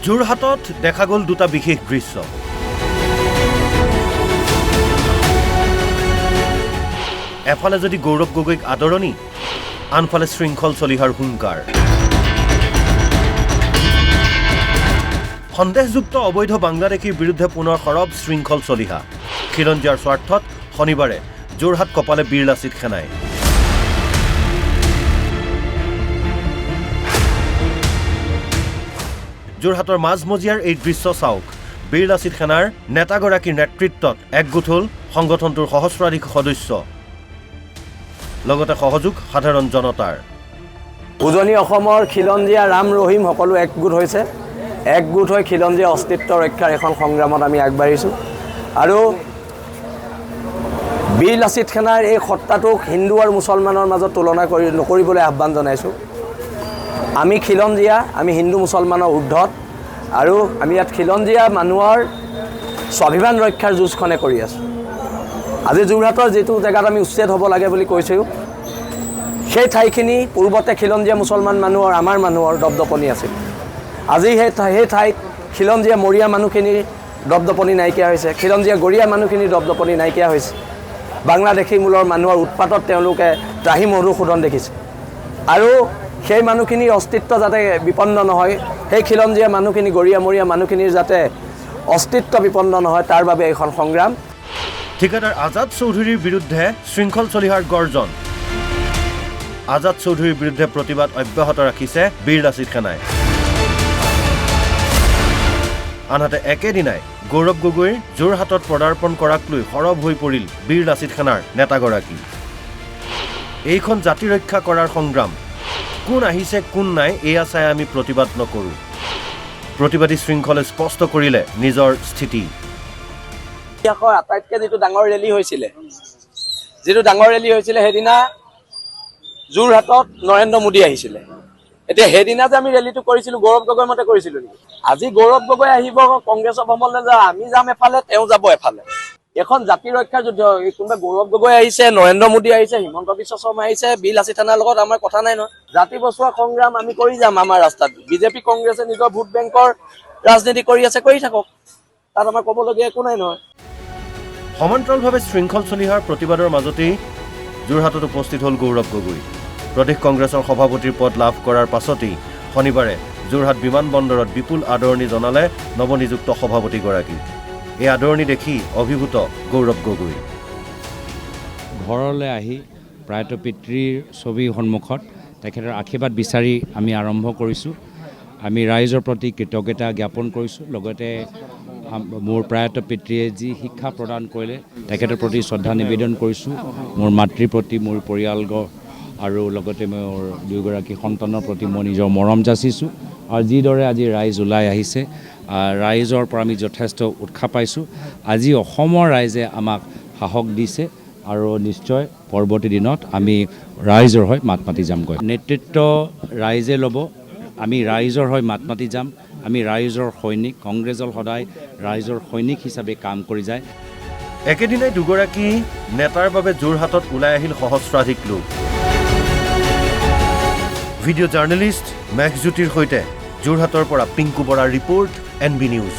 যোৰহাটত দেখা গ'ল দুটা বিশেষ দৃশ্য। এফালে যদি গৌৰৱ গগৈক আদৰণি, আনফালে শৃংখল চলিহাৰ হুংকাৰ। সন্দেহযুক্ত অবৈধ বাংলাদেশীৰ বিৰুদ্ধে পুনৰ সৰব শৃংখল চলিহা। খিলঞ্জীয়াৰ স্বাৰ্থত শনিবাৰে যোৰহাট কপালে বীৰ লাচিত সেনাই। যোৰহাটৰ মাজমজিয়াৰ এই দৃশ্য চাওক। বীৰ লাচিত সেনাৰ নেতাগৰাকীৰ নেতৃত্বত একগোট হ'ল সংগঠনটোৰ সহস্ৰাধিক সদস্য, লগতে সহযোগ সাধাৰণ জনতাৰ। উজনি অসমৰ খিলঞ্জীয়া ৰাম ৰহিম সকলো একগোট হৈছে। একগোট হৈ খিলঞ্জীয়া অস্তিত্ব ৰক্ষাৰ এখন সংগ্ৰামত আমি আগবাঢ়িছোঁ আৰু বীৰ লাচিত সেনাৰ এই সত্তাটোক হিন্দু আৰু মুছলমানৰ মাজত তুলনা নকৰিবলৈ আহ্বান জনাইছোঁ। আমি খিলঞ্জীয়া, আমি হিন্দু মুছলমানৰ ঊৰ্ধত আৰু আমি ইয়াত খিলঞ্জীয়া মানুহৰ স্বাভিমান ৰক্ষাৰ যুঁজখনে কৰি আছোঁ। আজি যোৰহাটৰ যিটো জেগাত আমি উচ্ছেদ হ'ব লাগে বুলি কৈছোঁ, সেই ঠাইখিনি পূৰ্বতে খিলঞ্জীয়া মুছলমান মানুহৰ, আমাৰ মানুহৰ দপদপনি আছিল। আজি সেই ঠাইত খিলঞ্জীয়া মৰীয়া মানুহখিনিৰ দপদপনি নাইকিয়া হৈছে, খিলঞ্জীয়া গৰীয়া মানুহখিনিৰ দপদপনি নাইকিয়া হৈছে। বাংলাদেশী মূলৰ মানুহৰ উৎপাতত তেওঁলোকে ত্ৰাহি মধুসূদন দেখিছে আৰু সেই মানুহখিনিৰ অস্তিত্ব যাতে বিপন্ন নহয়, সেই খিলঞ্জীয়া মানুহখিনি, গৰীয়া মৰীয়া মানুহখিনিৰ যাতে অস্তিত্ব বিপন্ন নহয়, তাৰ বাবে এইখন সংগ্ৰাম। ঠিকাদাৰ আজাদ চৌধুৰীৰ বিৰুদ্ধে শৃংখল চলিহাৰ গৰ্জন। আজাদ চৌধুৰীৰ বিৰুদ্ধে প্ৰতিবাদ অব্যাহত ৰাখিছে বীৰ লাচিত সেনাই। আনহাতে একেদিনাই গৌৰৱ গগৈৰ যোৰহাটত পদাৰ্পণ কৰাক লৈ সৰব হৈ পৰিল বীৰ লাচিত সেনাৰ নেতাগৰাকী। এইখন জাতি ৰক্ষা কৰাৰ সংগ্ৰাম। কোন আহিছে কোন নাই এয়া চাই আমি প্ৰতিবাদ নকৰোঁ। প্ৰতিবাদী শৃংখলে স্পষ্ট কৰিলে নিজৰ স্থিতি। আটাইতকৈ যিটো ডাঙৰ ৰেলী হৈছিলে, সেইদিনা যোৰহাটত নৰেন্দ্ৰ মোদী আহিছিলে। এতিয়া সেইদিনা যে আমি ৰেলীটো কৰিছিলোঁ, গৌৰৱ গগৈ মতে কৰিছিলোঁ নেকি? আজি গৌৰৱ গগৈ আহিব কংগ্ৰেছৰ ভ্ৰমণলৈ, যা আমি যাম এফালে, তেওঁ যাব এফালে। এখন জাতি ৰক্ষাৰ যুদ্ধ। কোনোবা গৌৰৱ গগৈ আহিছে, নৰেন্দ্ৰ মোদী আহিছে, হিমন্ত বিশ্ব শৰ্মা আহিছে, বীৰ লাচিত সেনাৰ লগত আমাৰ কথা নাই নহয়। জাতি বচোৱা সংগ্ৰাম আমি কৰি যাম আমাৰ ৰাস্তাত। বিজেপি কংগ্ৰেছে নিজৰ ভোট বেংকৰ ৰাজনীতি কৰি আছে, কৰি থাকক, তাত আমাৰ ক'বলগীয়া একো নাই নহয়। সমান্তৰালভাৱে শৃংখল চলিহাৰ প্ৰতিবাদৰ মাজতেই যোৰহাটত উপস্থিত হ'ল গৌৰৱ গগৈ। প্ৰদেশ কংগ্ৰেছৰ সভাপতিৰ পদ লাভ কৰাৰ পাছতেই শনিবাৰে যোৰহাট বিমানবন্দৰত বিপুল আদৰণি জনালে নৱনিযুক্ত সভাপতিগৰাকীক। এই আদৰণি দেখি অভিভূত গৌৰৱ গগৈ। ঘৰলৈ আহি প্ৰয়াত পিতৃৰ ছবিৰ সন্মুখত তেখেতৰ আশীৰ্বাদ বিচাৰি আমি আৰম্ভ কৰিছোঁ। আমি ৰাইজৰ প্ৰতি কৃতজ্ঞতা জ্ঞাপন কৰিছোঁ। লগতে মোৰ প্ৰয়াত পিতৃয়ে যি শিক্ষা প্ৰদান কৰিলে তেখেতৰ প্ৰতি শ্ৰদ্ধা নিবেদন কৰিছোঁ। মোৰ মাতৃৰ প্ৰতি, মোৰ পৰিয়ালবৰ্গ আৰু লগতে মোৰ দুয়োগৰাকী সন্তানৰ প্ৰতি মই নিজৰ মৰম যাচিছোঁ। আৰু যিদৰে আজি ৰাইজ ওলাই আহিছে, ৰাইজৰ পৰা আমি যথেষ্ট উৎসাহ পাইছোঁ। আজি অসমৰ ৰাইজে আমাক সাহস দিছে আৰু নিশ্চয় পৰৱৰ্তী দিনত আমি ৰাইজৰ হৈ মাত মাতি যামগৈ। নেতৃত্ব ৰাইজে ল'ব, আমি ৰাইজৰ হৈ মাত মাতি যাম। আমি ৰাইজৰ সৈনিক। কংগ্ৰেছ দল সদায় ৰাইজৰ সৈনিক হিচাপে কাম কৰি যায়। একেদিনাই দুগৰাকী নেতাৰ বাবে যোৰহাটত ওলাই আহিল সহস্ৰাধিক লোক। ভিডিঅ' জাৰ্নেলিষ্ট মেঘজ্যোতিৰ সৈতে যোৰহাটৰ পৰা পিংকু বৰাৰ ৰিপৰ্ট, NB নিউজ।